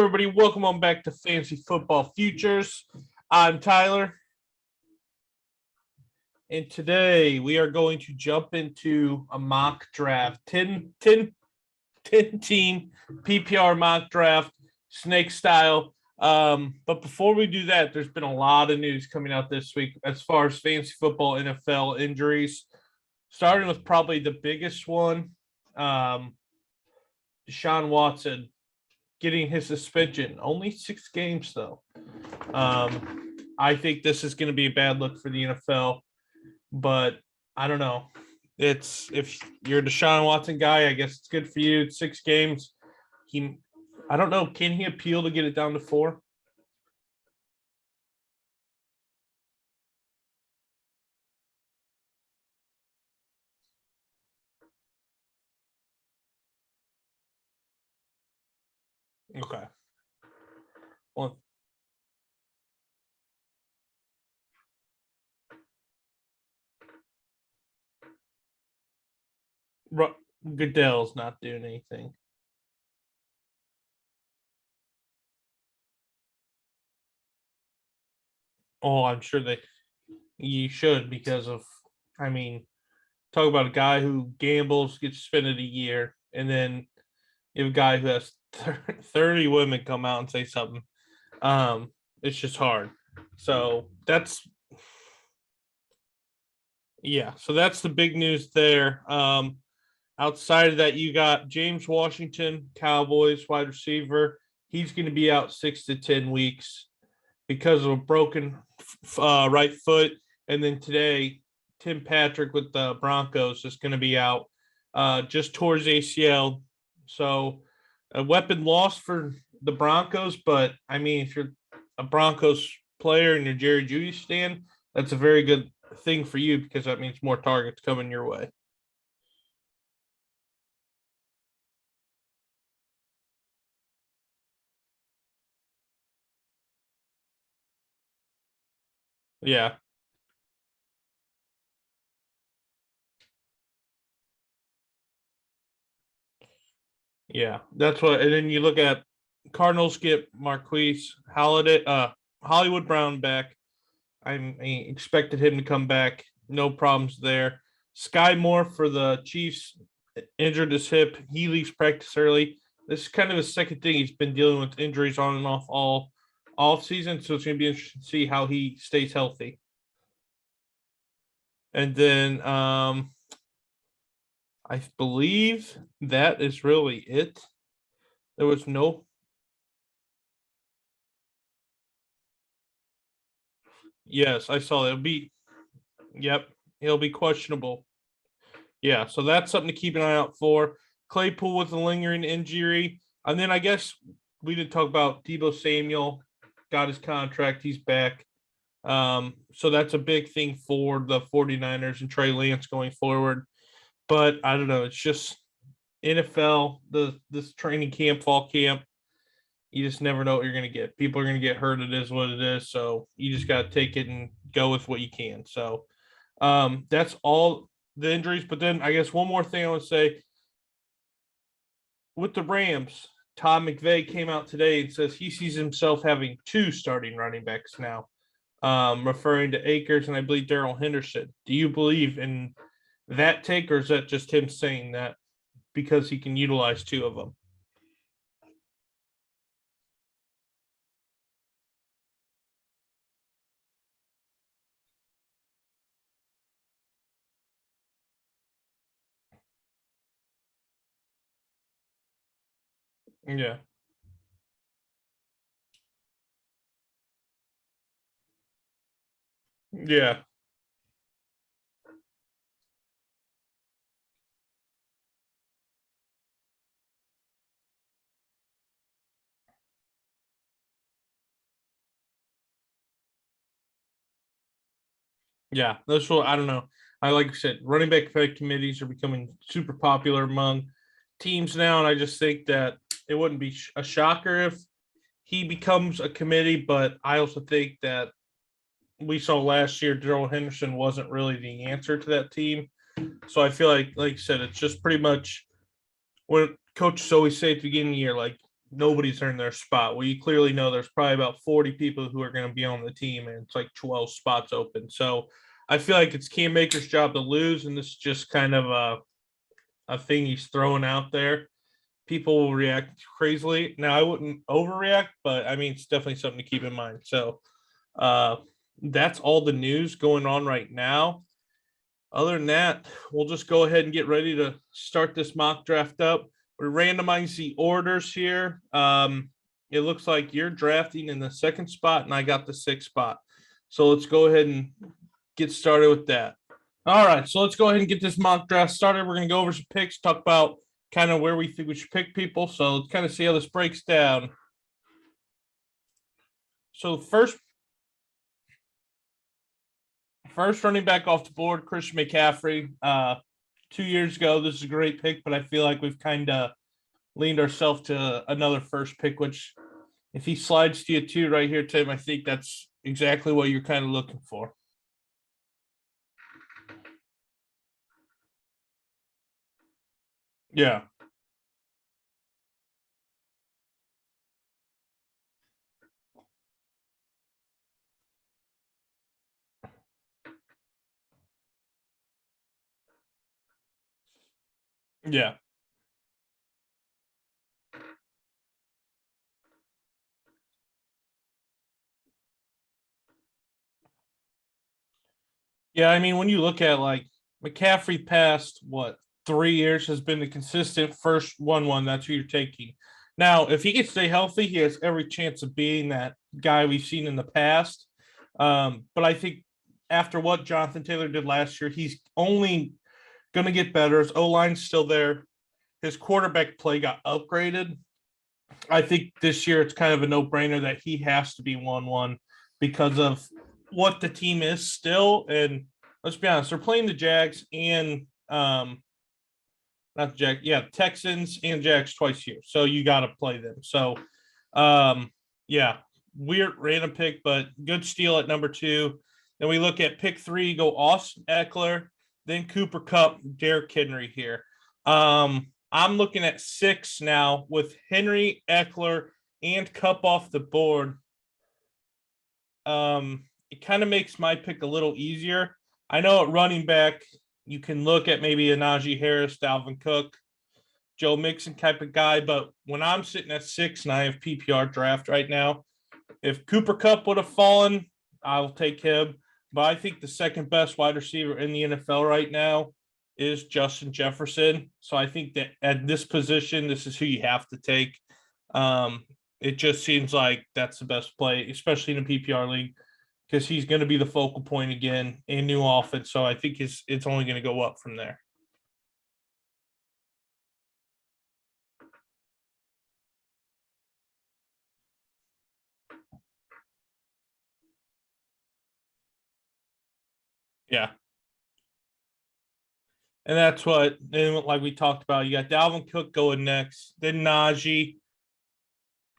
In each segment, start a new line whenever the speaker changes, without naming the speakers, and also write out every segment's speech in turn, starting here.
everybody? Welcome on back to Fantasy Football Futures. I'm Tyler. And today we are going to jump into a mock draft. 10 team PPR mock draft, snake style. But before we do that, there's been a lot of news coming out this week as far as fantasy football NFL injuries. Starting with probably the biggest one, Deshaun Watson getting his suspension. Only 6 games, though. I think this is going to be a bad look for the NFL, but I don't know. If you're a Deshaun Watson guy, I guess it's good for you. It's 6 games. I don't know. Can he appeal to get it down to 4? Okay. Well, Goodell's not doing anything. Oh, I'm sure you should because of, talk about a guy who gambles, gets suspended a year, and then you have a guy who has 30 women come out and say something. It's just hard. So that's the big news there. Outside of that, you got James Washington, Cowboys wide receiver. He's going to be out 6 to 10 weeks because of a broken right foot. And then today, Tim Patrick with the Broncos is going to be out just towards ACL. So a weapon lost for the Broncos. But, if you're a Broncos player and you're Jerry Jeudy stan, that's a very good thing for you because that means more targets coming your way. Yeah. Yeah, that's what. And then you look at Cardinals get Marquise Hollywood Brown back. I expected him to come back. No problems there. Sky Moore for the Chiefs injured his hip. He leaves practice early. This is kind of his second thing. He's been dealing with injuries on and off all off season, so it's going to be interesting to see how he stays healthy. And then I believe that is really it. There was no. Yes, I saw that. He'll be questionable. Yeah, so that's something to keep an eye out for. Claypool with a lingering injury. And then I guess we did talk about Deebo Samuel, got his contract. He's back. So that's a big thing for the 49ers and Trey Lance going forward. But I don't know. It's just NFL, this training camp, fall camp. You just never know what you're going to get. People are going to get hurt. It is what it is. So you just got to take it and go with what you can. So that's all the injuries. But then I guess one more thing I would say with the Rams, Todd McVay came out today and says he sees himself having 2 starting running backs now, referring to Akers and I believe Darrell Henderson. Do you believe in that take, or is that just him saying that because he can utilize 2 of them? Yeah. Yeah. Yeah, that's what I don't know. I like I said, running back pick committees are becoming super popular among teams now, and I just think that it wouldn't be a shocker if he becomes a committee. But I also think that we saw last year Darrell Henderson wasn't really the answer to that team. So I feel like you said, it's just pretty much what coaches always say at the beginning of the year, like nobody's earned their spot. Well, you clearly know there's probably about 40 people who are going to be on the team, and it's like 12 spots open. So I feel like it's Cam Baker's job to lose, and this is just kind of a thing he's throwing out there. People will react crazily. Now, I wouldn't overreact, but I mean, it's definitely something to keep in mind. So that's all the news going on right now. Other than that, we'll just go ahead and get ready to start this mock draft up. We're randomizing the orders here. It looks like you're drafting in the second spot, and I got the sixth spot. So let's go ahead and get started with that. All right, so let's go ahead and get this mock draft started. We're going to go over some picks, talk about kind of where we think we should pick people. So let's kind of see how this breaks down. So first running back off the board, Christian McCaffrey. 2 years ago, this is a great pick, but I feel like we've kind of leaned ourselves to another first pick, which if he slides to you 2 right here, Tim, I think that's exactly what you're kind of looking for. Yeah. Yeah. Yeah, I mean, when you look at like McCaffrey past 3 years has been the consistent first 1-1. That's who you're taking. Now, if he can stay healthy, he has every chance of being that guy we've seen in the past. But I think after what Jonathan Taylor did last year, he's only going to get better. His O line's still there. His quarterback play got upgraded. I think this year it's kind of a no brainer that he has to be 1-1 because of what the team is still. And let's be honest, they're playing the Jags and not the Jags, Texans and Jags twice here. So you got to play them. So yeah, weird random pick, but good steal at number 2. Then we look at pick 3, go Austin Eckler, then Cooper Kupp, Derrick Henry here. I'm looking at 6 now with Henry, Eckler, and Kupp off the board. It kind of makes my pick a little easier. I know at running back, you can look at maybe a Najee Harris, Dalvin Cook, Joe Mixon type of guy, but when I'm sitting at 6 and I have PPR draft right now, if Cooper Kupp would have fallen, I'll take him. But I think the second best wide receiver in the NFL right now is Justin Jefferson. So I think that at this position, this is who you have to take. It just seems like that's the best play, especially in a PPR league, because he's going to be the focal point again in new offense. So I think it's only going to go up from there. Yeah. And that's what, and like we talked about, you got Dalvin Cook going next, then Najee,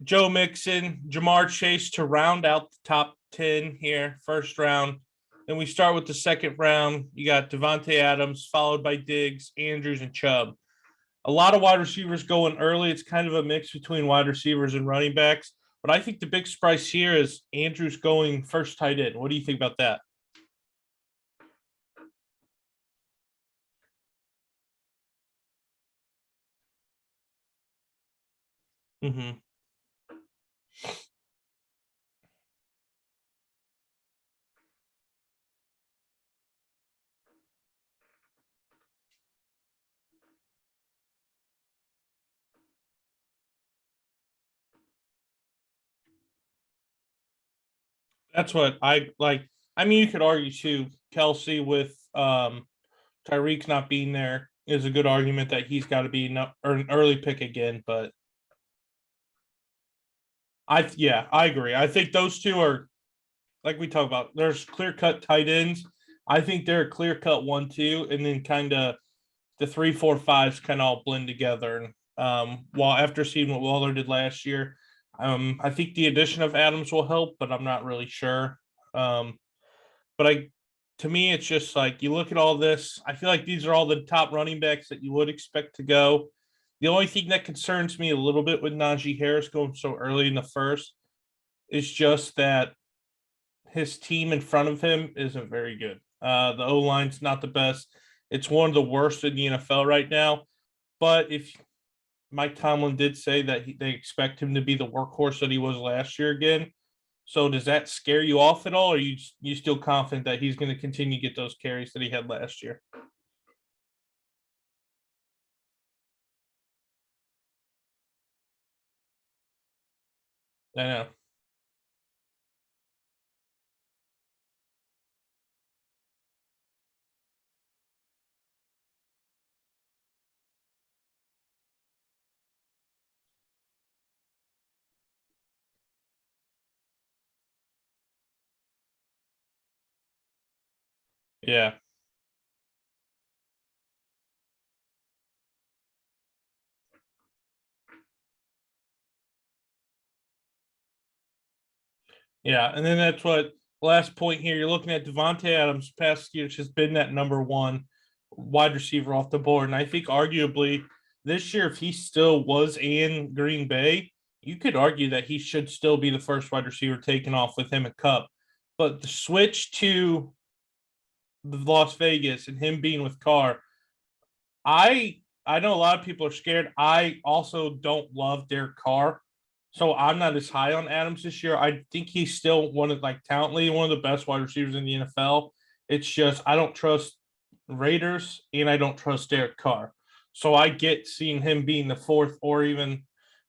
Joe Mixon, Jamar Chase to round out the top 10 here, first round. Then we start with the second round. You got Devontae Adams, followed by Diggs, Andrews, and Chubb. A lot of wide receivers going early. It's kind of a mix between wide receivers and running backs. But I think the big surprise here is Andrews going first tight end. What do you think about that? Mm-hmm. That's what I like. I mean, you could argue too. Kelsey with Tyreek's not being there is a good argument that he's got to be an early pick again. But I agree. I think those two are like we talk about. There's clear cut tight ends. I think they're a clear cut 1-2, and then kind of the 3, 4, 5s kind of all blend together. And while after seeing what Waller did last year, I think the addition of Adams will help, but I'm not really sure. But to me, it's just like you look at all this. I feel like these are all the top running backs that you would expect to go. The only thing that concerns me a little bit with Najee Harris going so early in the first is just that his team in front of him isn't very good. The O line's not the best. It's one of the worst in the NFL right now. But if Mike Tomlin did say that they expect him to be the workhorse that he was last year again, so does that scare you off at all? Or are you still confident that he's going to continue to get those carries that he had last year? I know. Yeah. Yeah, and then that's what last point here. You're looking at Devontae Adams. Past years has been that number one wide receiver off the board, and I think arguably this year, if he still was in Green Bay, you could argue that he should still be the first wide receiver taken off with him at Cup. But the switch to the Las Vegas and him being with Carr, I know a lot of people are scared. I also don't love Derek Carr. So I'm not as high on Adams this year. I think he's still one of like talently one of the best wide receivers in the NFL. It's just I don't trust Raiders and I don't trust Derek Carr. So I get seeing him being the fourth or even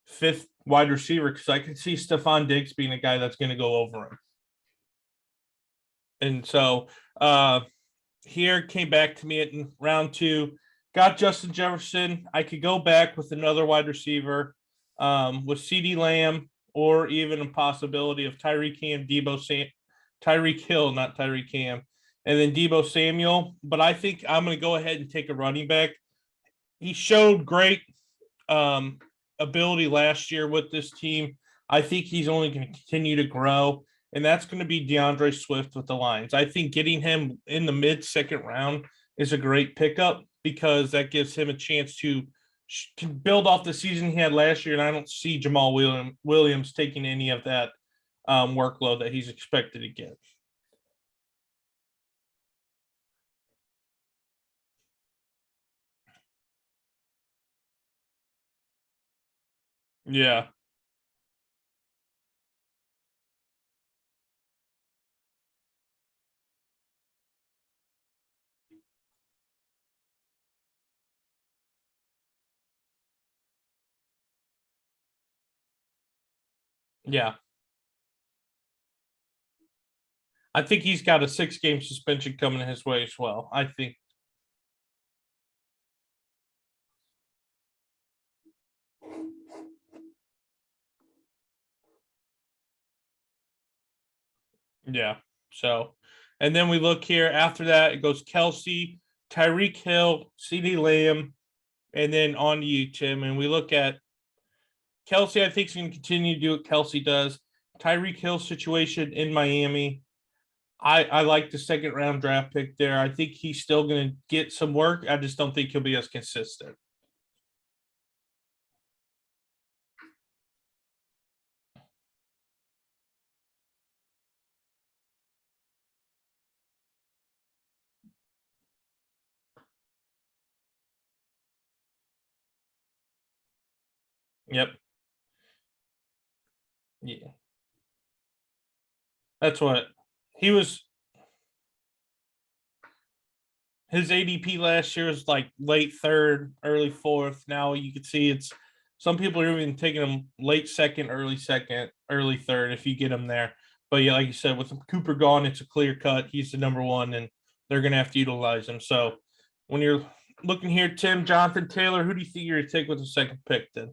fifth wide receiver because I can see Stephon Diggs being a guy that's going to go over him. And so here came back to me in round two. Got Justin Jefferson. I could go back with another wide receiver with CD Lamb or even a possibility of Tyreek Cam, Tyreek Hill, not Tyreek Cam, and then Debo Samuel. But I think I'm going to go ahead and take a running back. He showed great um, ability last year with this team. I think he's only going to continue to grow, and that's going to be DeAndre Swift with the Lions. I think getting him in the mid-second round is a great pickup because that gives him a chance to build off the season he had last year, and I don't see Jamal Williams taking any of that workload that he's expected to get. Yeah, yeah. I think he's got a 6-game suspension coming his way as well. I think, yeah. So, and then we look here after that, it goes Kelsey, Tyreek Hill, CD Lamb, and then on to you, Tim. And we look at Kelsey, I think he's going to continue to do what Kelsey does. Tyreek Hill situation in Miami. I like the second round draft pick there. I think he's still going to get some work. I just don't think he'll be as consistent. Yep. Yeah. That's what he was. His ADP last year was like late third, early fourth. Now you can see it's some people are even taking him late second, early third if you get him there. But yeah, like you said, with Cooper gone, it's a clear cut. He's the number one, and they're going to have to utilize him. So when you're looking here, Tim, Jonathan Taylor, who do you think you're going to take with the second pick then?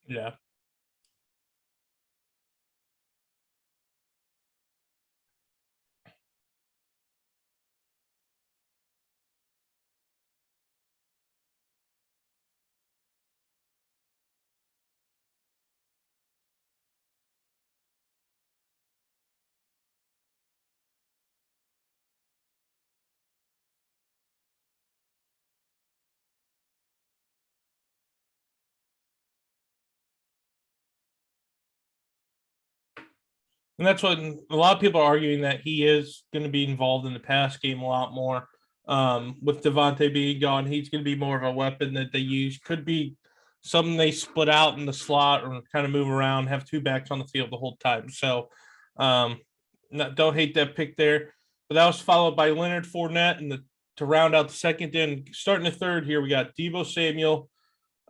Yeah. And that's what a lot of people are arguing, that he is going to be involved in the pass game a lot more. With Devontae being gone, he's going to be more of a weapon that they use. Could be something they split out in the slot or kind of move around, have two backs on the field the whole time. So um, don't hate that pick there. But that was followed by Leonard Fournette to round out the second. Then starting the third here, we got Deebo Samuel,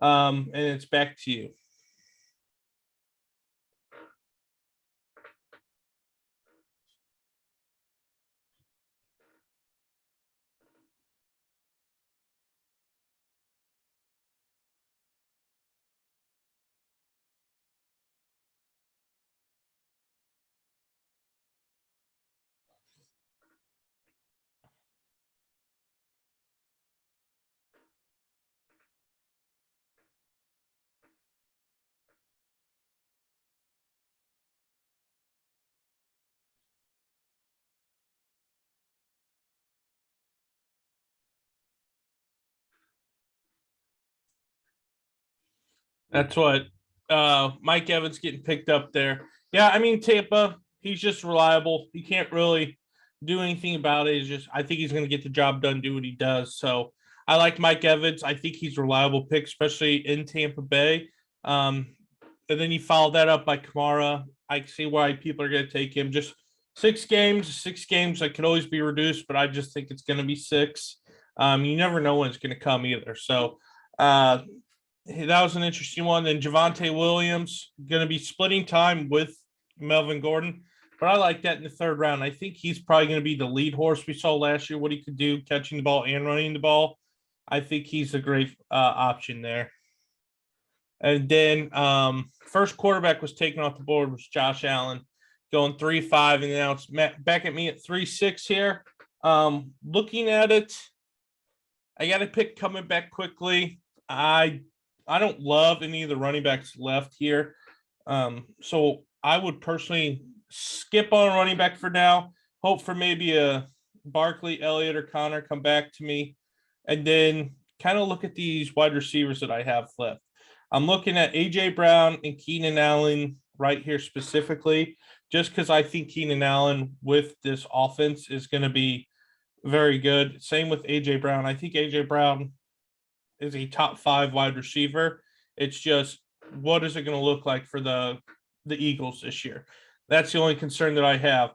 and it's back to you. That's what Mike Evans getting picked up there. Yeah, I mean Tampa, he's just reliable. He can't really do anything about it. It's just I think he's going to get the job done, do what he does. So I like Mike Evans. I think he's a reliable pick, especially in Tampa Bay. Um, and then you follow that up by Kamara. I see why people are going to take him. Just 6 games, 6 games. That could always be reduced, but I just think it's going to be 6. You never know when it's going to come either. So that was an interesting one. Then Javonte Williams going to be splitting time with Melvin Gordon, but I like that in the third round. I think he's probably going to be the lead horse we saw last year. What he could do catching the ball and running the ball, I think he's a great option there. And then first quarterback was taken off the board was Josh Allen, going 3-5, and now it's back at me at 3-6 here. Looking at it, I got a pick coming back quickly. I don't love any of the running backs left here. So I would personally skip on a running back for now. Hope for maybe a Barkley, Elliott, or Connor come back to me. And then kind of look at these wide receivers that I have left. I'm looking at A.J. Brown and Keenan Allen right here specifically, just because I think Keenan Allen with this offense is going to be very good. Same with A.J. Brown. I think A.J. Brown is a top 5 wide receiver. It's just what is it going to look like for the Eagles this year? That's the only concern that I have.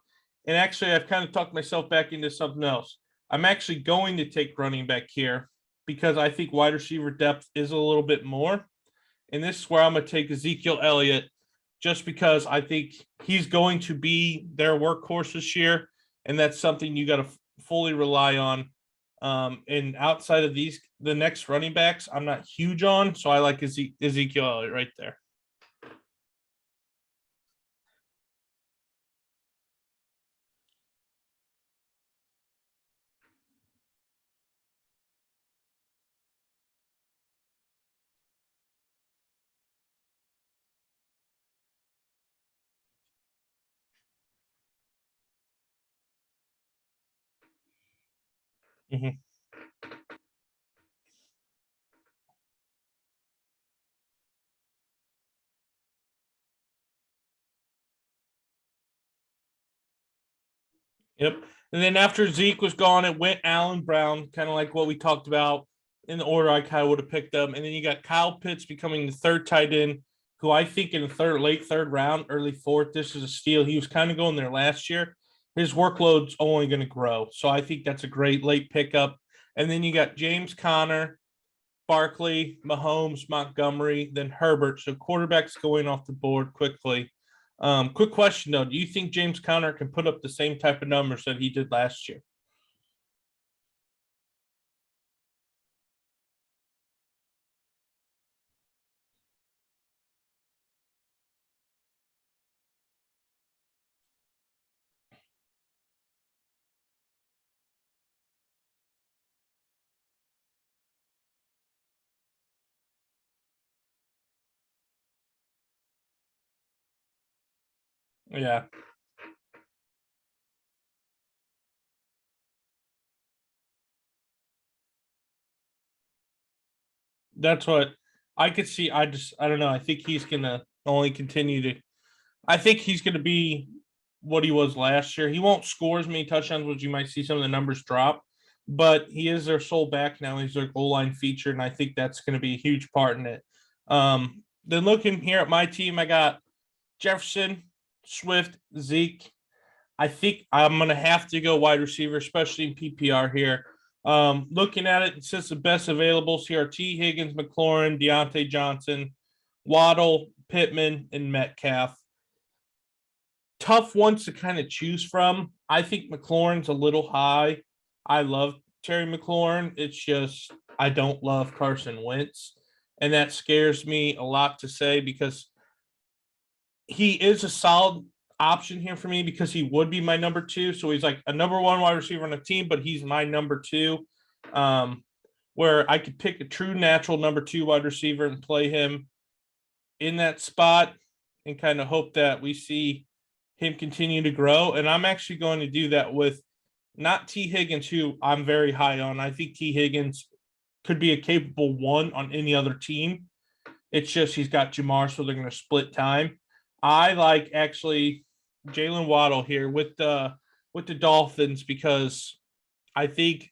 And actually, I've kind of talked myself back into something else. I'm actually going to take running back here because I think wide receiver depth is a little bit more. And this is where I'm going to take Ezekiel Elliott just because I think he's going to be their workhorse this year. And that's something you got to fully rely on. And outside of the next running backs, I'm not huge on. So I like Ezekiel Elliott right there. Mhm. Yep. And then after Zeke was gone, it went Allen Brown, kind of like what we talked about in the order I kind of would have picked them. And then you got Kyle Pitts becoming the third tight end, who I think in the late third round, early fourth, this is a steal. He was kind of going there last year. His workload's only going to grow. So I think that's a great late pickup. And then you got James Conner, Barkley, Mahomes, Montgomery, then Herbert. So quarterbacks going off the board quickly. Quick question though: do you think James Conner can put up the same type of numbers that he did last year? Yeah, that's what I could see. I don't know. I think he's gonna only continue to. I think he's gonna be. what he was last year. He won't score as many touchdowns, which you might see some of the numbers drop, but he is their sole back now. He's their goal line feature, and I think that's going to be a huge part in it. Then looking here at my team, I got Jefferson, Swift, Zeke. I think I'm going to have to go wide receiver, especially in PPR here. Looking at it, it says the best availables here are T. Higgins, McLaurin, Deontay Johnson, Waddle, Pittman, and Metcalf. Tough ones to kind of choose from. I think McLaurin's a little high. I love Terry McLaurin. It's just I don't love Carson Wentz. And that scares me a lot to say because he is a solid option here for me because he would be my number two. So he's like a number one wide receiver on the team, but he's my number two. Where I could pick a true natural number two wide receiver and play him in that spot and kind of hope that we see him continue to grow. And I'm actually going to do that with not T. Higgins, who I'm very high on. I think T. Higgins could be a capable one on any other team. It's just he's got Jamar, so they're going to split time. I like actually Jalen Waddle here with the Dolphins because I think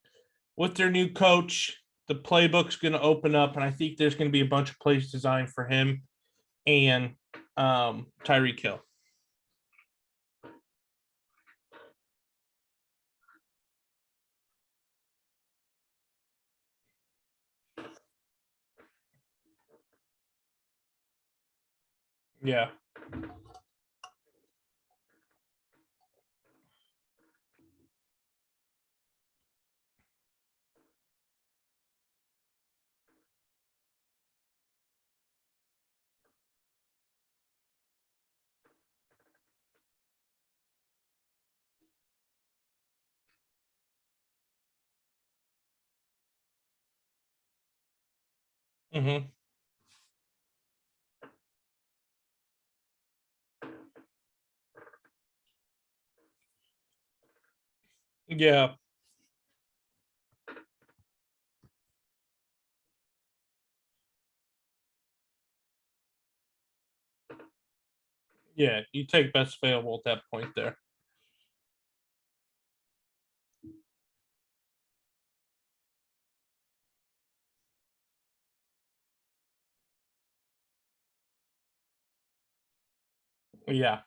with their new coach, the playbook's going to open up, and I think there's going to be a bunch of plays designed for him and Tyreek Hill. Yeah. Mm-hmm. Yeah. Yeah. You take best available at that point there. Yeah.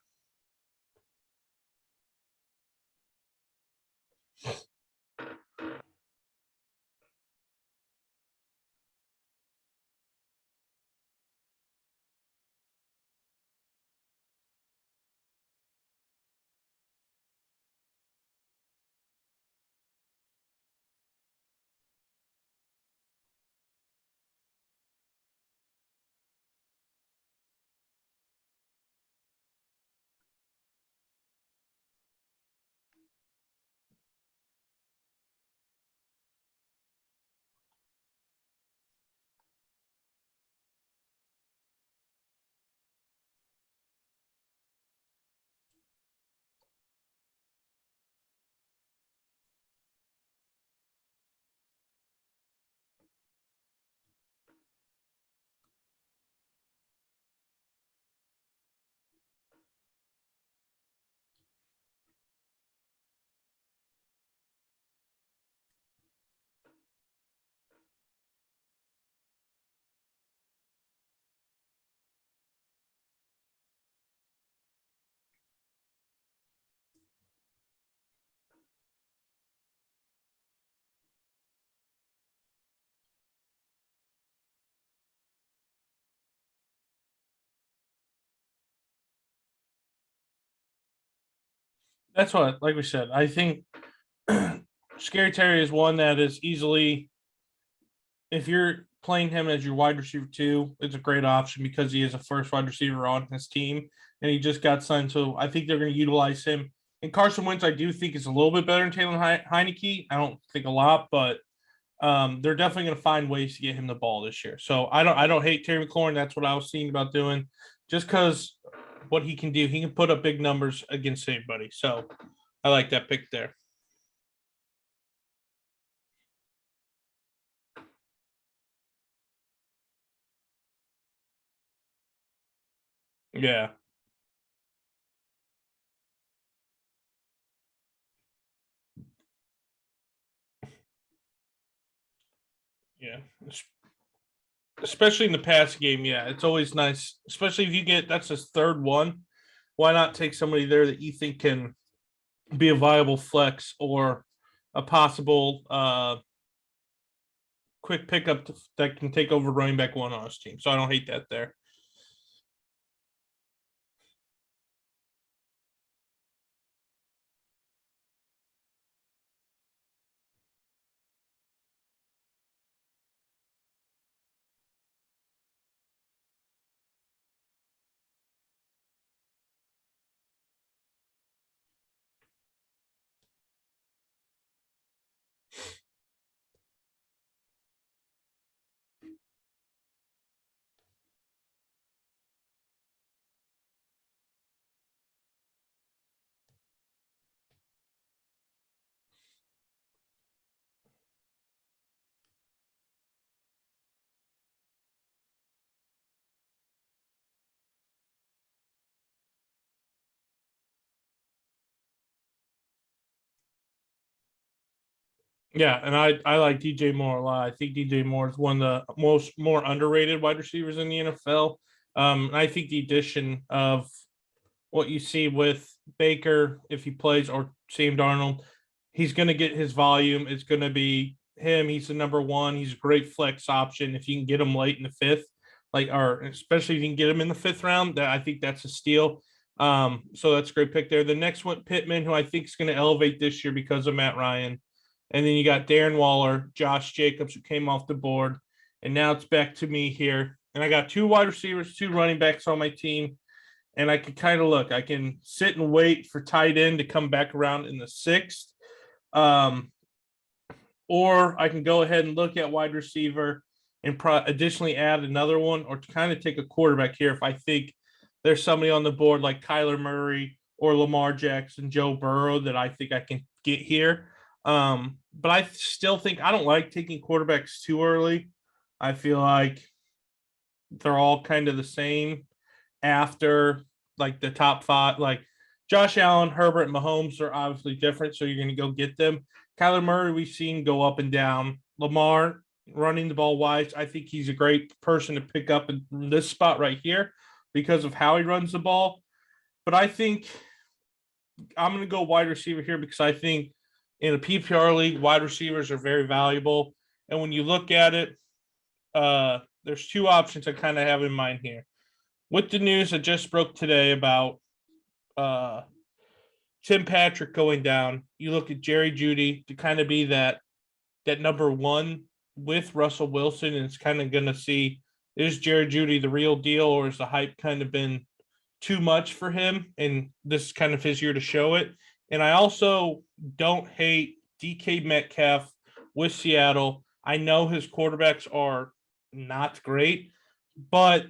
That's what, like we said, I think Scary Terry is one that is easily, if you're playing him as your wide receiver two, it's a great option because he is a first wide receiver on his team and he just got signed. So I think they're going to utilize him. And Carson Wentz, I do think is a little bit better than Taylor Heineke. I don't think a lot, but they're definitely going to find ways to get him the ball this year. So I don't hate Terry McLaurin. That's what I was thinking about doing, just because what he can do, he can put up big numbers against anybody. So I like that pick there. Yeah. Yeah, especially in the pass game. Yeah, it's always nice, especially if you get that's his third one. Why not take somebody there that you think can be a viable flex or a possible quick pickup that can take over running back one on his team. So I don't hate that there. Yeah, and I like DJ Moore a lot. I think DJ Moore is one of the most more underrated wide receivers in the NFL. And I think the addition of what you see with Baker, if he plays, or Sam Darnold, he's going to get his volume. It's going to be him. He's the number one. He's a great flex option if you can get him late in the fifth, like, or especially if you can get him in the fifth round. That I think that's a steal. So that's a great pick there. The next one, Pittman, who I think is going to elevate this year because of Matt Ryan. And then you got Darren Waller, Josh Jacobs, who came off the board. And now it's back to me here. And I got two wide receivers, two running backs on my team. And I can kind of look, I can sit and wait for tight end to come back around in the sixth. Um, or I can go ahead and look at wide receiver and additionally add another one, or to kind of take a quarterback here if I think there's somebody on the board like Kyler Murray or Lamar Jackson, Joe Burrow that I think I can get here. But I still think I don't like taking quarterbacks too early. I feel like they're all kind of the same after like the top five. Like Josh Allen, Herbert, and Mahomes are obviously different, so you're going to go get them. Kyler Murray, we've seen go up and down. Lamar running the ball wise, I think he's a great person to pick up in this spot right here because of how he runs the ball. But I think I'm going to go wide receiver here because I think in a PPR league, wide receivers are very valuable. And when you look at it, there's two options I kind of have in mind here. With the news that just broke today about uh, Tim Patrick going down, you look at Jerry Jeudy to kind of be that number one with Russell Wilson, and it's kind of going to see, is Jerry Jeudy the real deal, or is the hype kind of been too much for him? And this is kind of his year to show it. And I also don't hate DK Metcalf with Seattle. I know his quarterbacks are not great, but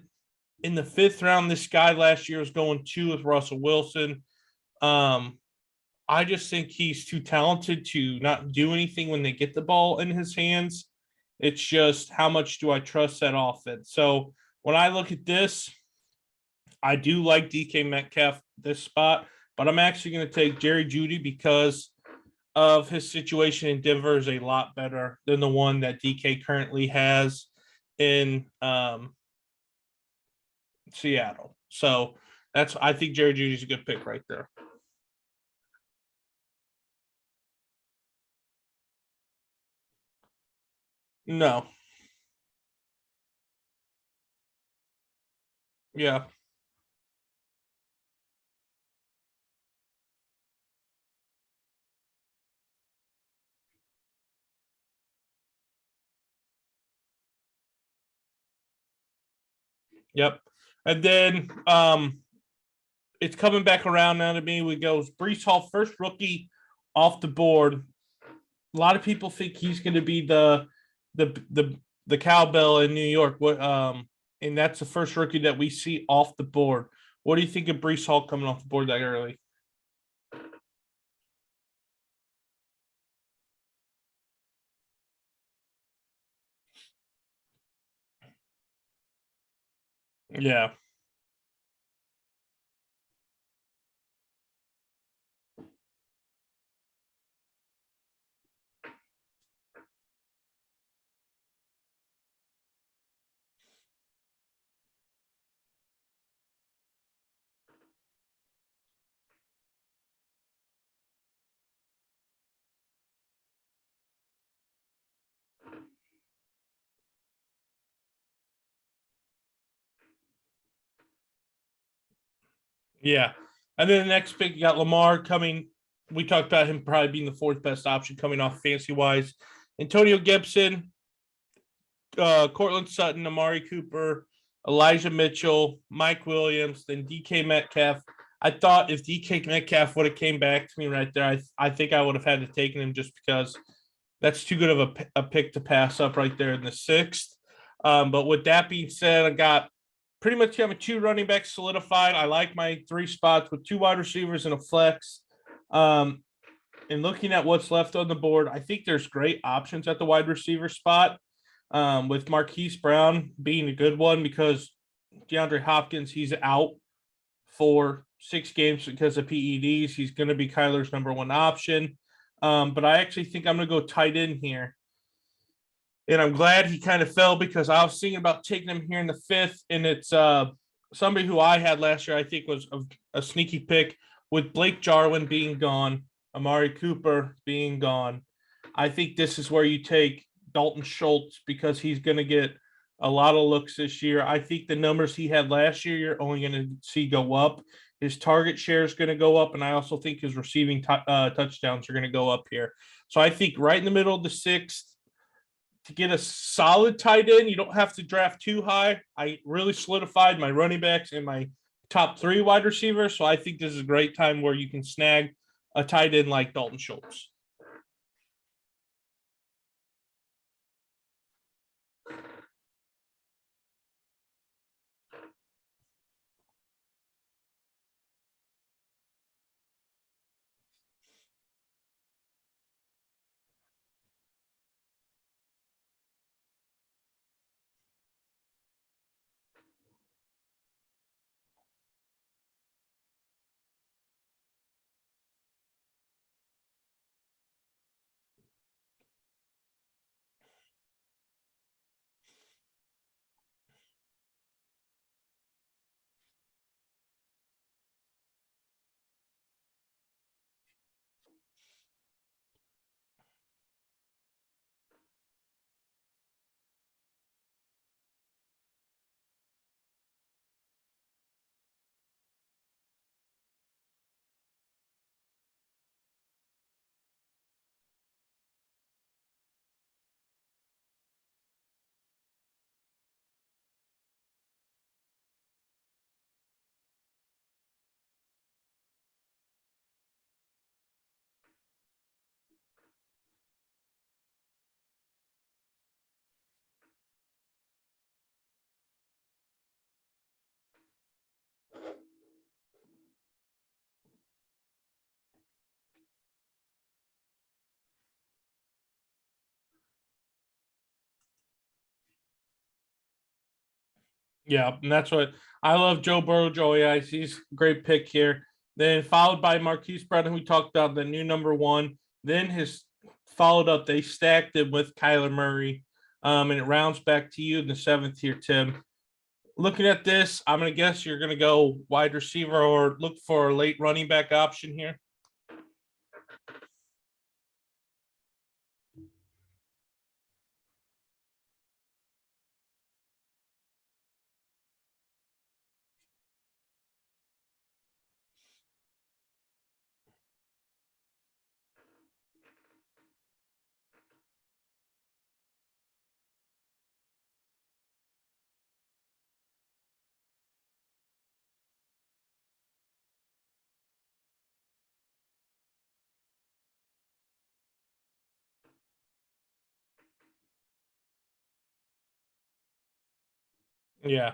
in the fifth round, this guy last year was going two with Russell Wilson. Um, I just think he's too talented to not do anything when they get the ball in his hands. It's just how much do I trust that offense? So when I look at this, I do like DK Metcalf this spot, but I'm actually going to take Jerry Jeudy because of his situation in Denver is a lot better than the one that DK currently has in Seattle. So that's I think Jerry Jeudy's a good pick right there. No. Yeah. Yep. And then it's coming back around now to me. We go Brees Hall, first rookie off the board. A lot of people think he's going to be the cowbell in New York. What and that's the first rookie that we see off the board. What do you think of Brees Hall coming off the board that early? Yeah. Yeah. And then the next pick, you got Lamar coming. We talked about him probably being the fourth best option coming off fancy wise. Antonio Gibson, Cortland Sutton, Amari Cooper, Elijah Mitchell, Mike Williams, then DK Metcalf. I thought if DK Metcalf would have came back to me right there, I think I would have had to take him just because that's too good of a pick to pass up right there in the sixth. But with that being said, I got pretty much having two running backs solidified. I like my three spots with two wide receivers and a flex. And looking at what's left on the board, I think there's great options at the wide receiver spot. With Marquise Brown being a good one because DeAndre Hopkins, he's out for 6 games because of PEDs. He's going to be Kyler's number one option. But I actually think I'm going to go tight end here. And I'm glad he kind of fell because I was thinking about taking him here in the fifth. And it's somebody who I had last year, I think was a sneaky pick with Blake Jarwin being gone, Amari Cooper being gone. I think this is where you take Dalton Schultz because he's going to get a lot of looks this year. I think the numbers he had last year, you're only going to see go up. His target share is going to go up, and I also think his receiving touchdowns are going to go up here. So I think right in the middle of the sixth, to get a solid tight end, you don't have to draft too high. I really solidified my running backs and my top 3 wide receivers, so I think this is a great time where you can snag a tight end like Dalton Schultz. Yeah, and that's what I love. Joe Burrow, Joey Ice. He's a great pick here. Then followed by Marquise Brown, who we talked about, the new number one. Then his followed up, they stacked him with Kyler Murray. And it rounds back to you in the seventh here, Tim. Looking at this, I'm going to guess you're going to go wide receiver or look for a late running back option here. Yeah,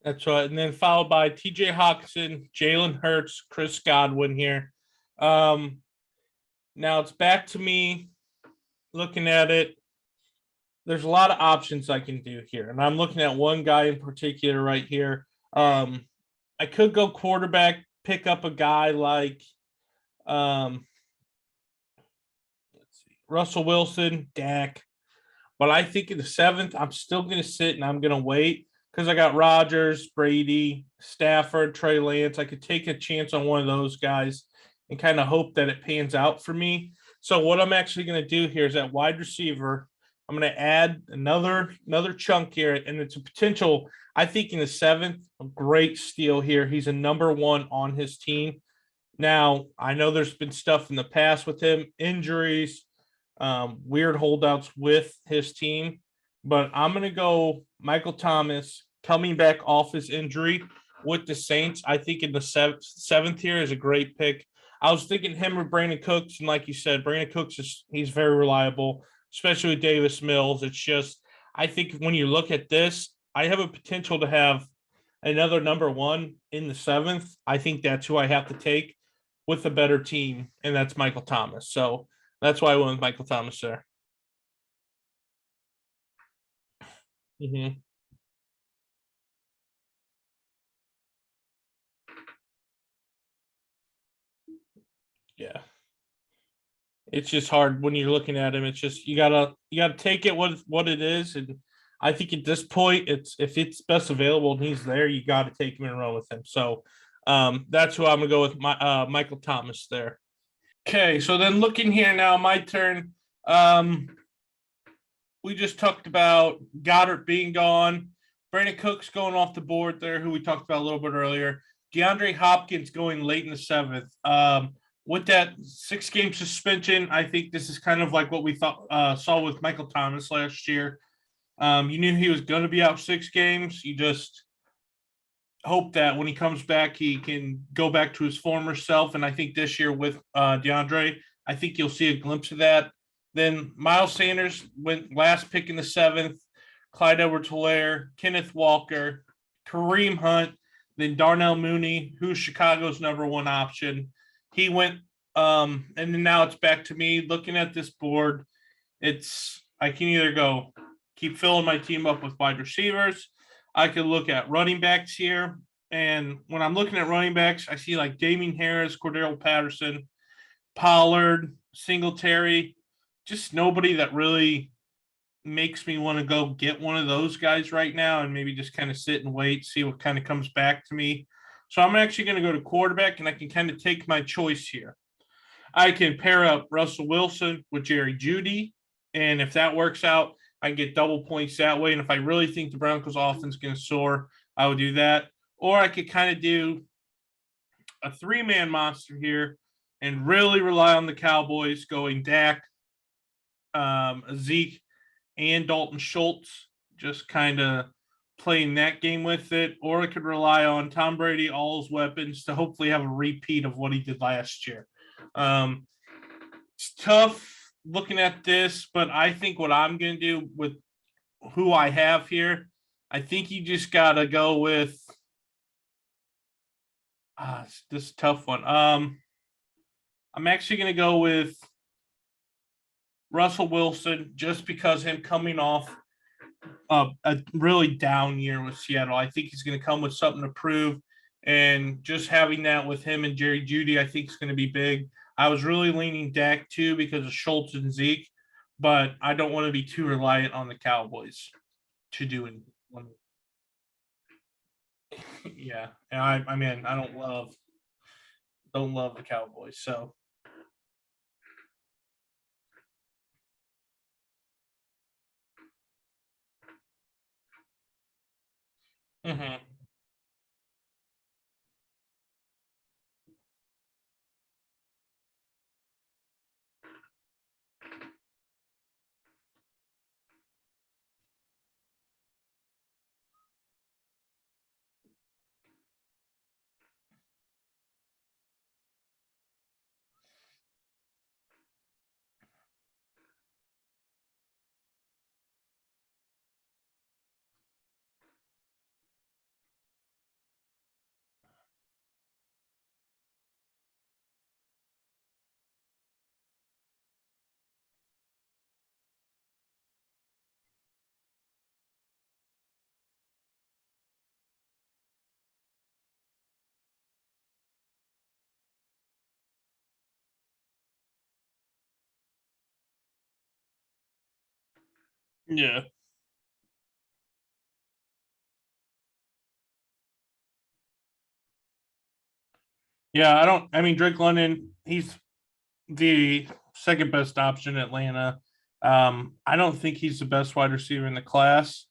that's right. And then followed by TJ Hawkinson, Jalen Hurts, Chris Godwin here. Um, Now it's back to me looking at it. There's a lot of options I can do here, and I'm looking at one guy in particular right here. I could go quarterback, pick up a guy like um, let's see, Russell Wilson, Dak. But I think in the seventh, I'm still going to sit and I'm going to wait because I got Rodgers, Brady, Stafford, Trey Lance. I could take a chance on one of those guys and kind of hope that it pans out for me. So what I'm actually going to do here is at wide receiver, I'm going to add another chunk here, and it's a potential. I think in the seventh, a great steal here. He's a number one on his team. Now I know there's been stuff in the past with him, injuries, weird holdouts with his team, but I'm going to go Michael Thomas coming back off his injury with the Saints. I think in the seventh here is a great pick. I was thinking him or Brandon Cooks, and like you said, Brandon Cooks he's very reliable, especially with Davis Mills. It's just I think when you look at this, I have a potential to have another number one in the seventh. I think that's who I have to take with a better team, and that's Michael Thomas. So that's why I went with Michael Thomas there. Mm-hmm. Yeah, it's just hard when you're looking at him. It's just you gotta take it what it is, and I think at this point, it's if it's best available and he's there, you got to take him and run with him. So that's who I'm gonna go with. Michael Thomas there. Okay, so then looking here now, my turn. Um, we just talked about Goddard being gone, Brandon Cooks going off the board there, who we talked about a little bit earlier. DeAndre Hopkins going late in the seventh. With that 6 game suspension, I think this is kind of like what we thought saw with Michael Thomas last year. You knew he was going to be out 6 games. You just hope that when he comes back, he can go back to his former self. And I think this year with DeAndre, I think you'll see a glimpse of that. Then Miles Sanders went last pick in the seventh. Clyde Edwards-Helaire, Kenneth Walker, Kareem Hunt, then Darnell Mooney, who's Chicago's number one option. He went, and then now it's back to me looking at this board. I can either go keep filling my team up with wide receivers. I could look at running backs here. And when I'm looking at running backs, I see like Damien Harris, Cordero Patterson, Pollard, Singletary, just nobody that really makes me want to go get one of those guys right now and maybe just kind of sit and wait, see what kind of comes back to me. So I'm actually going to go to quarterback and I can kind of take my choice here. I can pair up Russell Wilson with Jerry Jeudy. And if that works out, I can get double points that way. And if I really think the Broncos offense is going to soar, I would do that. Or I could kind of do a 3-man monster here and really rely on the Cowboys going Dak, Zeke, and Dalton Schultz, just kind of playing that game with it. Or I could rely on Tom Brady, all his weapons to hopefully have a repeat of what he did last year. It's tough looking at this, but I think what I'm going to do with who I have here, I think you just got to go with this tough one. I'm actually going to go with Russell Wilson just because him coming off a really down year with Seattle. I think he's going to come with something to prove. And just having that with him and Jerry Jeudy, I think is going to be big. I was really leaning Dak too because of Schultz and Zeke, but I don't want to be too reliant on the Cowboys to do it. Yeah, and I mean I don't love the Cowboys, so mhm. Yeah, yeah. I don't. I mean, Drake London, he's the second best option in Atlanta. I don't think he's the best wide receiver in the class.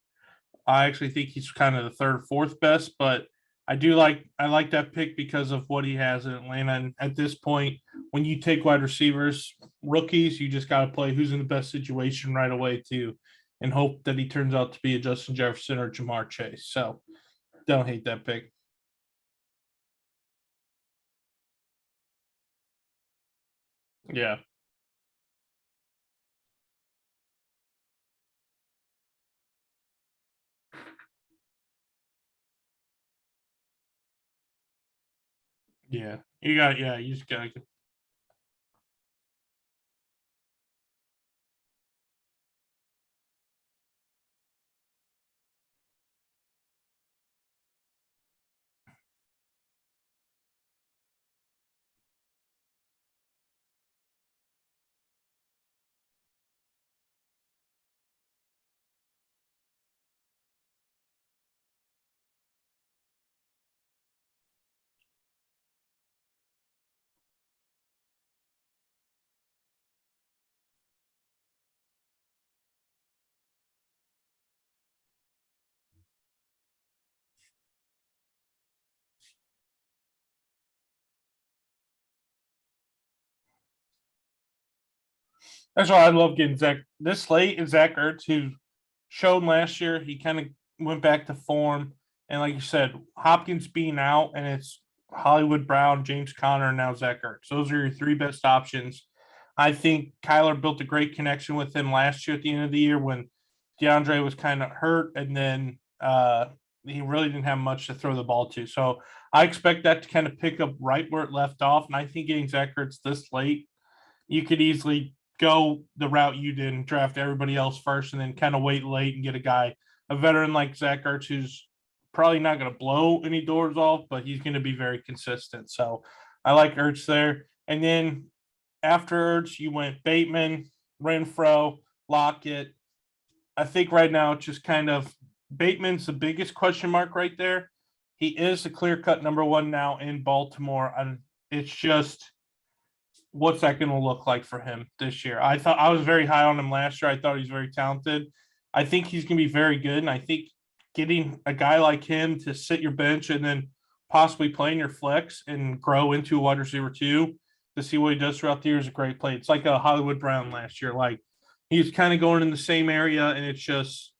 I actually think he's kind of the third, fourth best, but I like that pick because of what he has in Atlanta. And at this point, when you take wide receivers, rookies, you just got to play who's in the best situation right away too, and hope that he turns out to be a Justin Jefferson or Jamar Chase. So don't hate that pick. Yeah, yeah, you just got to. That's why I love getting Zach this late. Is Zach Ertz, who showed last year, he kind of went back to form. And like you said, Hopkins being out, and it's Hollywood Brown, James Conner, and now Zach Ertz. Those are your three best options. I think Kyler built a great connection with him last year at the end of the year when DeAndre was kind of hurt, and then he really didn't have much to throw the ball to. So I expect that to kind of pick up right where it left off. And I think getting Zach Ertz this late, you could easily go the route you did and draft everybody else first, and then kind of wait late and get a veteran like Zach Ertz, who's probably not going to blow any doors off, but he's going to be very consistent. So I like Ertz there. And then after Ertz, you went Bateman, Renfro, Lockett. I think right now it's just kind of Bateman's the biggest question mark right there. He is the clear cut number one now in Baltimore. And it's just what's that going to look like for him this year? I thought I was very high on him last year. I thought he's very talented. I think he's going to be very good. And I think getting a guy like him to sit your bench and then possibly playing your flex and grow into a wide receiver too to see what he does throughout the year is a great play. It's like a Hollywood Brown last year. Like he's kind of going in the same area, and it's just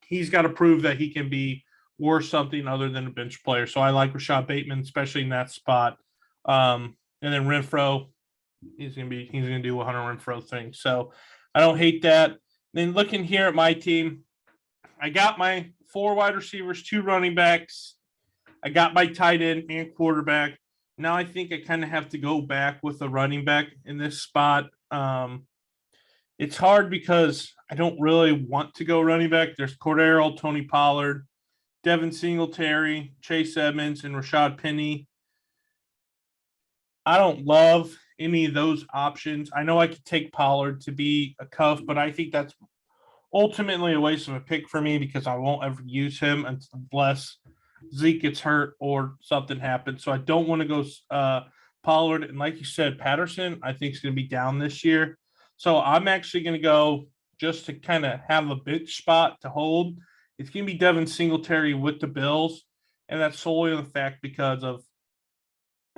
he's got to prove that he can be worth something other than a bench player. So I like Rashad Bateman, especially in that spot. And then Renfro, he's gonna do a Hunter Renfro thing. So I don't hate that. Then looking here at my team, I got my four wide receivers, two running backs. I got my tight end and quarterback. Now I think I kind of have to go back with a running back in this spot. It's hard because I don't really want to go running back. There's Cordero, Tony Pollard, Devin Singletary, Chase Edmonds, and Rashad Penny. I don't love any of those options. I know I could take Pollard to be a cuff, but I think that's ultimately a waste of a pick for me because I won't ever use him unless Zeke gets hurt or something happens. So I don't want to go Pollard. And like you said, Patterson, I think is going to be down this year. So I'm actually going to go just to kind of have a bench spot to hold. It's going to be Devin Singletary with the Bills. And that's solely on the fact because of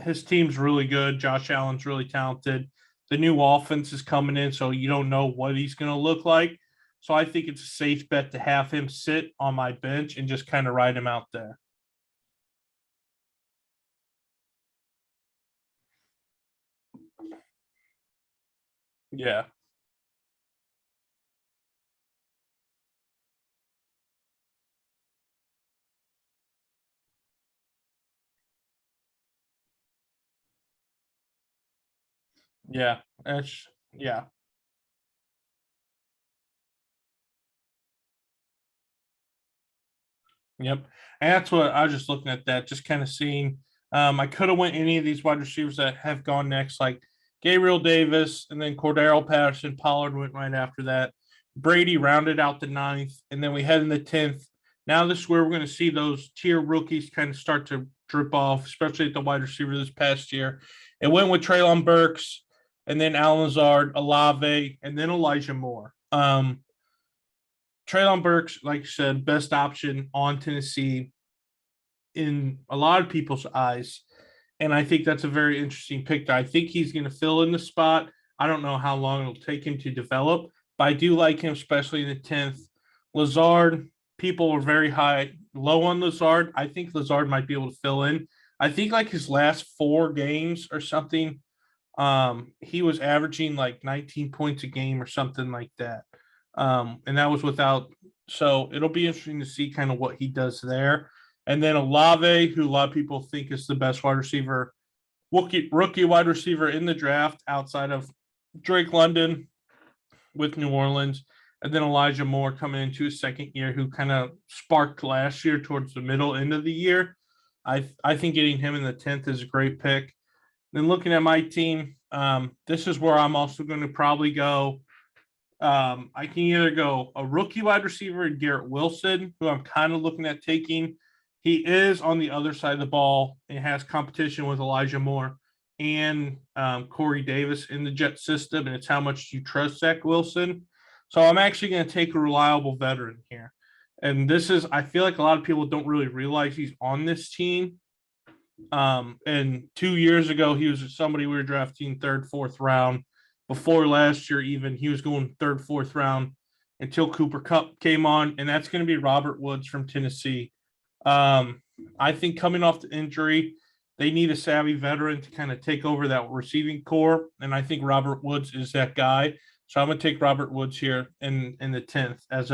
his team's really good. Josh Allen's really talented. The new offense is coming in, so you don't know what he's going to look like. So I think it's a safe bet to have him sit on my bench and just kind of ride him out there. Yeah. Yeah. That's yeah. Yep. And that's what I was just looking at that, just kind of seeing. I could have went any of these wide receivers that have gone next, like Gabriel Davis, and then Cordero Patterson. Pollard went right after that. Brady rounded out the ninth, and then we head in the 10th. Now this is where we're going to see those tier rookies kind of start to drip off, especially at the wide receiver this past year. It went with Traylon Burks, and then Alan Lazard, Olave, and then Elijah Moore. Treylon Burks, like you said, best option on Tennessee in a lot of people's eyes. And I think that's a very interesting pick. I think he's going to fill in the spot. I don't know how long it'll take him to develop, but I do like him, especially in the 10th. Lazard, people were very low on Lazard. I think Lazard might be able to fill in. I think like his last 4 games or something, he was averaging like 19 points a game or something like that. And that was without. So it'll be interesting to see kind of what he does there. And then Olave, who a lot of people think is the best wide receiver, rookie wide receiver in the draft outside of Drake London with New Orleans. And then Elijah Moore coming into his second year, who kind of sparked last year towards the middle end of the year. I think getting him in the 10th is a great pick. Then looking at my team, this is where I'm also going to probably go. I can either go a rookie wide receiver in Garrett Wilson, who I'm kind of looking at taking. He is on the other side of the ball and has competition with Elijah Moore and Corey Davis in the Jet system, and it's how much you trust Zach Wilson. So I'm actually going to take a reliable veteran here. And this is, I feel like a lot of people don't really realize he's on this team. And 2 years ago, he was somebody we were drafting third, fourth round. Before last year, even he was going third, fourth round until Cooper Kupp came on, and that's going to be Robert Woods from Tennessee. I think coming off the injury, they need a savvy veteran to kind of take over that receiving core, and I think Robert Woods is that guy. So I'm going to take Robert Woods here in the 10th as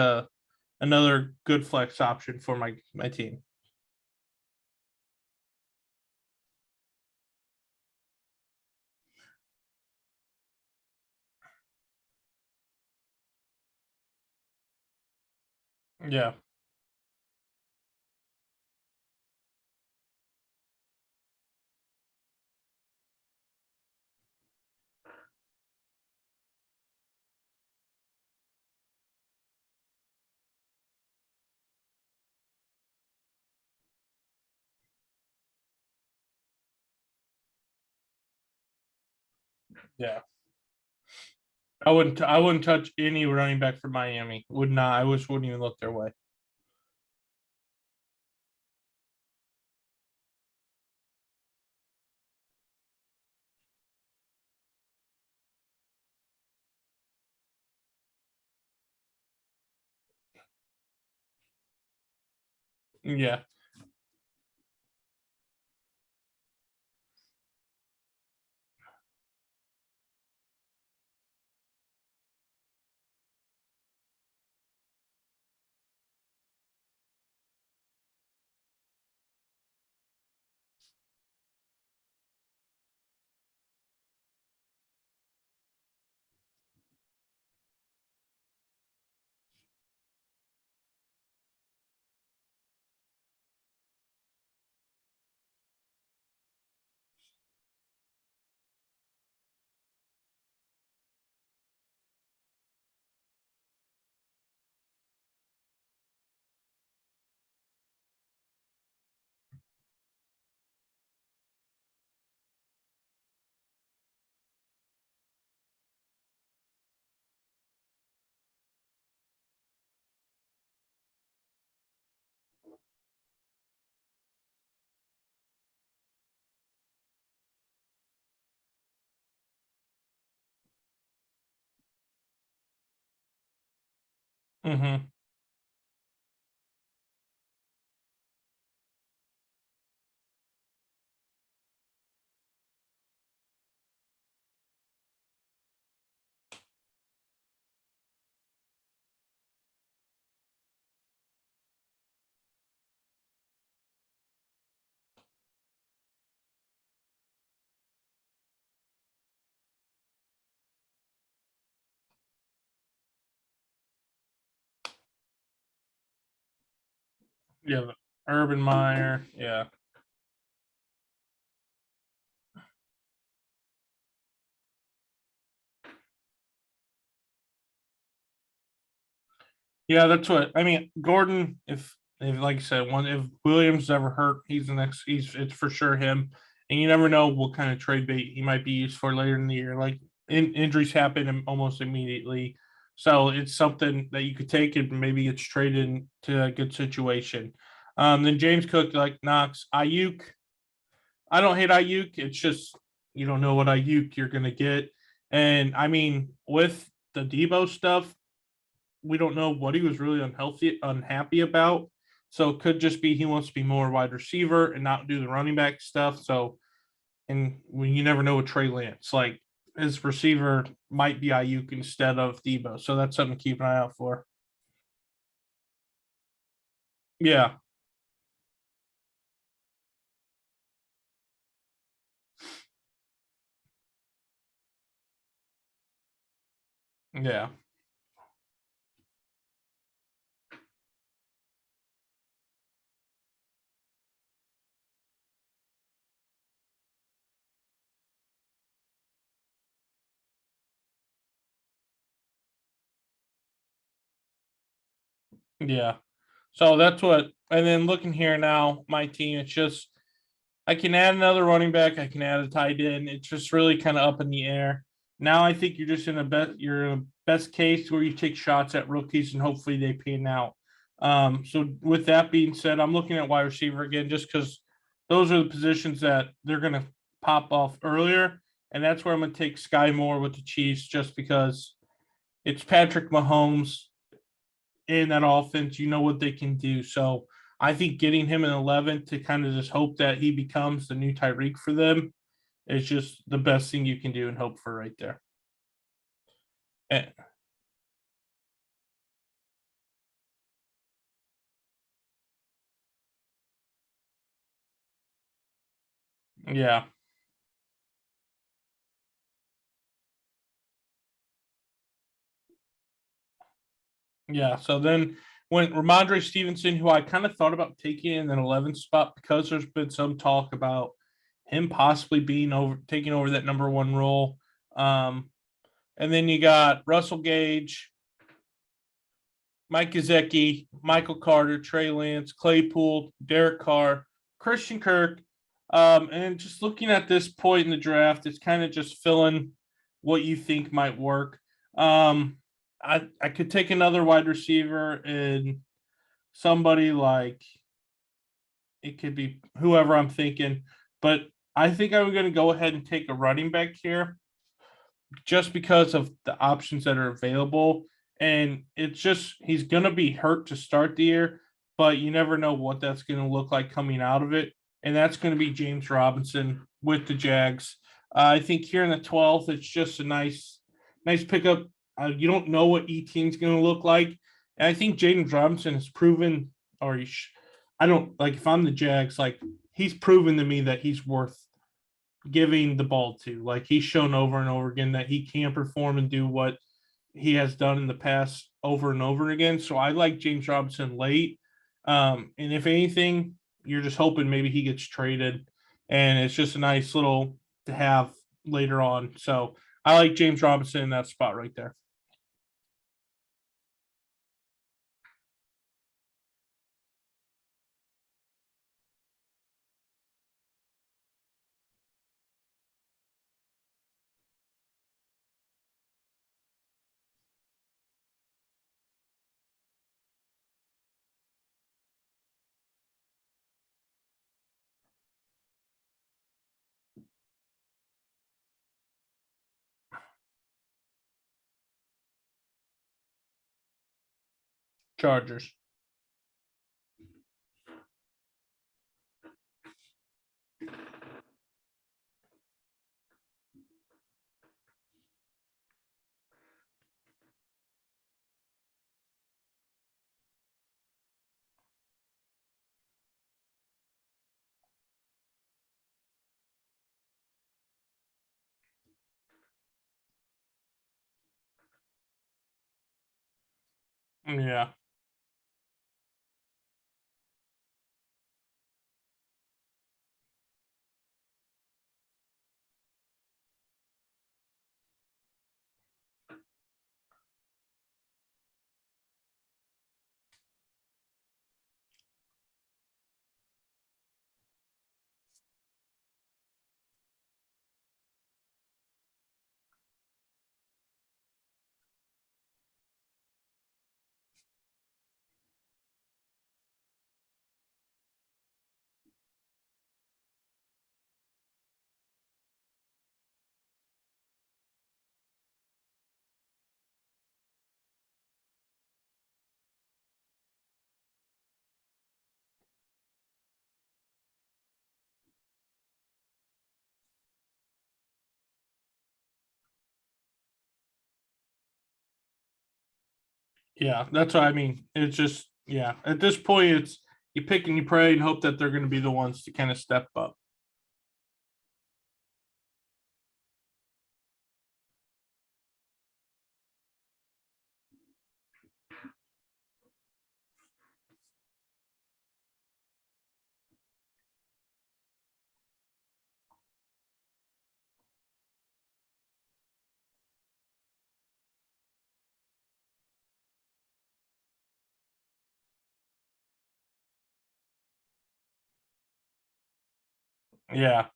another good flex option for my team. Yeah. Yeah. I wouldn't touch any running back for Miami. Would not. I wouldn't even look their way. Yeah. Mm-hmm. Yeah. Urban Meyer. Yeah. Yeah, that's what I mean. Gordon, if like I said, one if Williams is ever hurt, he's the next. It's for sure him. And you never know what kind of trade bait he might be used for later in the year. Like injuries happen almost immediately. So it's something that you could take and maybe it's traded to a good situation. Then James Cook, like Knox, Ayuk. I don't hate Ayuk. It's just you don't know what Ayuk you're gonna get. And I mean, with the Debo stuff, we don't know what he was really unhappy about. So it could just be he wants to be more wide receiver and not do the running back stuff. So, and when you never know with Trey Lance, like his receiver might be Ayuk instead of Debo. So that's something to keep an eye out for. Yeah, yeah, yeah. So that's what. And then looking here now, my team, it's just I can add another running back. I can add a tight end. It's just really kind of up in the air. Now I think you're just in a you're in a best case where you take shots at rookies and hopefully they pan out. So with that being said, I'm looking at wide receiver again just because those are the positions that they're gonna pop off earlier. And that's where I'm gonna take Sky Moore with the Chiefs just because it's Patrick Mahomes in that offense. You know what they can do. So I think getting him in 11 to kind of just hope that he becomes the new Tyreek for them is just the best thing you can do and hope for right there. Eh, yeah, yeah. So then when Ramondre Stevenson, who I kind of thought about taking in an 11 spot because there's been some talk about him possibly being over taking over that number one role. Um, and then you got Russell Gage, Mike Gesicki, Michael Carter, Trey Lance, Claypool, Derek Carr, Christian Kirk. And just looking at this point in the draft, it's kind of just filling what you think might work. Um, I could take another wide receiver and somebody like it could be whoever I'm thinking, but I think I'm going to go ahead and take a running back here just because of the options that are available. And it's just he's gonna be hurt to start the year, but you never know what that's gonna look like coming out of it. And that's gonna be James Robinson with the Jags. I think here in the 12th, it's just a nice pickup. You don't know what E-team's gonna look like. And I think James Robinson has proven, or I don't like if I'm the Jags, like he's proven to me that he's worth giving the ball to. Like he's shown over and over again that he can perform and do what he has done in the past over and over again. So I like James Robinson late. And if anything, you're just hoping maybe he gets traded and it's just a nice little to have later on. So I like James Robinson in that spot right there. Chargers. Yeah. Yeah, that's what I mean. It's just, yeah, at this point, it's you pick and you pray and hope that they're going to be the ones to kind of step up. Yeah.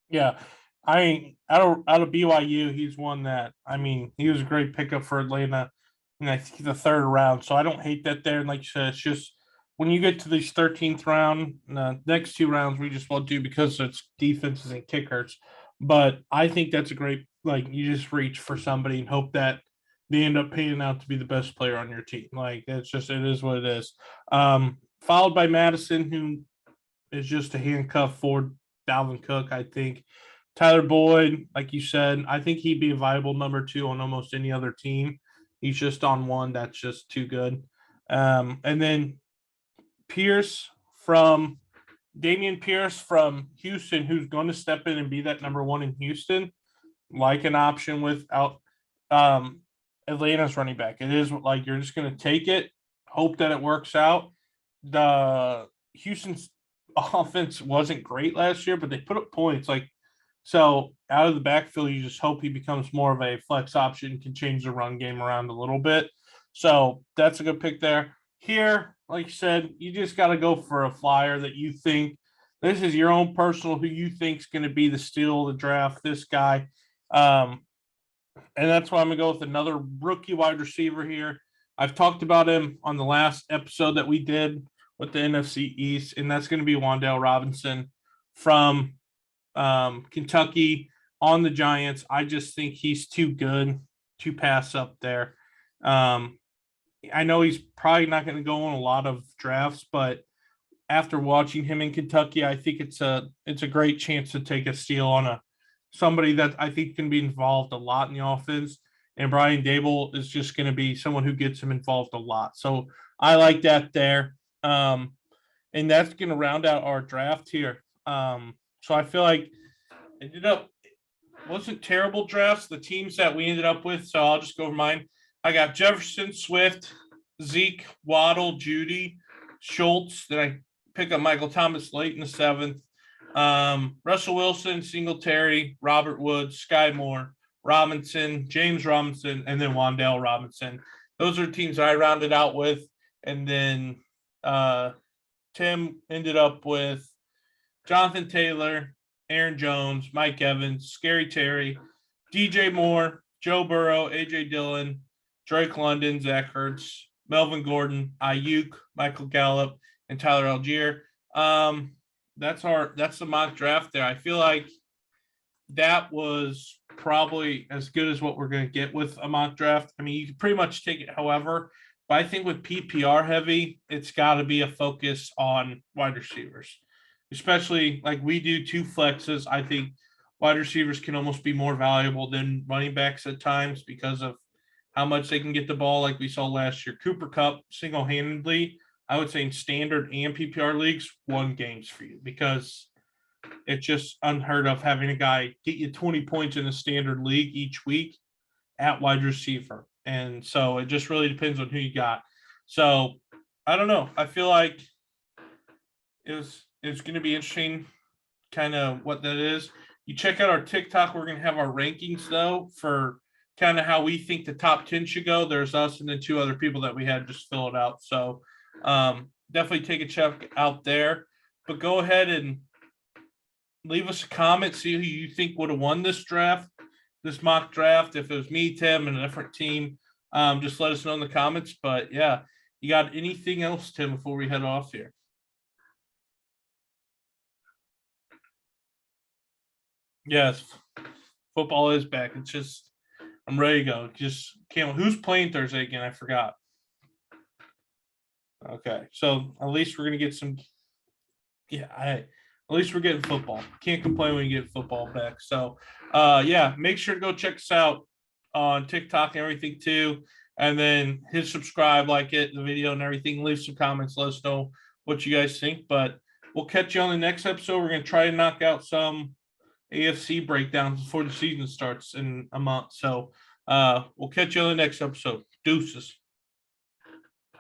Yeah, out of BYU, he's one that I mean he was a great pickup for Atlanta, and I think the third round. So I don't hate that there. And like you said, it's just when you get to these 13th round, next two rounds we just won't do because it's defenses and kickers. But I think that's a great like you just reach for somebody and hope that they end up panning out to be the best player on your team. Like it's just it is what it is. Followed by Madison, who is just a handcuff for Dalvin Cook, I think. Tyler Boyd, like you said, I think he'd be a viable number two on almost any other team. He's just on one that's just too good. And then Pierce from Damian Pierce from Houston, who's going to step in and be that number one in Houston, like an option without um, Atlanta's running back. It is like you're just going to take it, hope that it works out. The Houston's offense wasn't great last year, but they put up points. Like so, out of the backfield, you just hope he becomes more of a flex option, can change the run game around a little bit. So that's a good pick there. Here, like you said, you just got to go for a flyer that you think this is your own personal who you think is going to be the steal of the draft. This guy, um, and that's why I'm gonna go with another rookie wide receiver here. I've talked about him on the last episode that we did with the NFC East, and that's going to be Wan'Dale Robinson from Kentucky on the Giants. I just think he's too good to pass up there. Um, I know he's probably not going to go on a lot of drafts, but after watching him in Kentucky, I think it's a great chance to take a steal on a somebody that I think can be involved a lot in the offense. And Brian Dable is just going to be someone who gets him involved a lot. So I like that there. And that's going to round out our draft here. So I feel like it ended up wasn't terrible drafts. The teams that we ended up with. So I'll just go over mine. I got Jefferson, Swift, Zeke, Waddle, Judy, Schultz. Then I pick up Michael Thomas late in the seventh. Russell Wilson, Singletary, Robert Woods, Sky Moore, Robinson, James Robinson, and then Wan'Dale Robinson. Those are teams that I rounded out with. And then Tim ended up with Jonathan Taylor, Aaron Jones, Mike Evans, Scary Terry, DJ Moore, Joe Burrow, AJ Dillon, Drake London, Zach Ertz, Melvin Gordon, Ayuk, Michael Gallup, and Tyler Algier. That's the mock draft there. I feel like that was probably as good as what we're going to get with a mock draft. I mean, you can pretty much take it however, but I think with PPR heavy, it's got to be a focus on wide receivers, especially like we do two flexes. I think wide receivers can almost be more valuable than running backs at times because of how much they can get the ball, like we saw last year. Cooper Kupp single handedly, I would say in standard and PPR leagues, won games for you because it's just unheard of having a guy get you 20 points in a standard league each week at wide receiver. And so it just really depends on who you got. So I don't know. I feel like it's going to be interesting kind of what that is. You check out our TikTok. We're going to have our rankings though for kind of how we think the top 10 should go. There's us and then two other people that we had just fill it out. So definitely take a check out there. But go ahead and leave us a comment, see who you think would have won this draft, this mock draft. If it was me, Tim, and a different team, just let us know in the comments. But yeah, you got anything else, Tim, before we head off here? Yes, football is back. It's just I'm ready to go. Just can't. Who's playing Thursday again? I forgot. Okay, so at least we're gonna get some. Yeah, at least we're getting football. Can't complain when you get football back. So, yeah, make sure to go check us out on TikTok and everything too. And then hit subscribe, like it, the video and everything. Leave some comments. Let us know what you guys think. But we'll catch you on the next episode. We're gonna try to knock out some AFC breakdowns before the season starts in a month. So we'll catch you on the next episode. Deuces.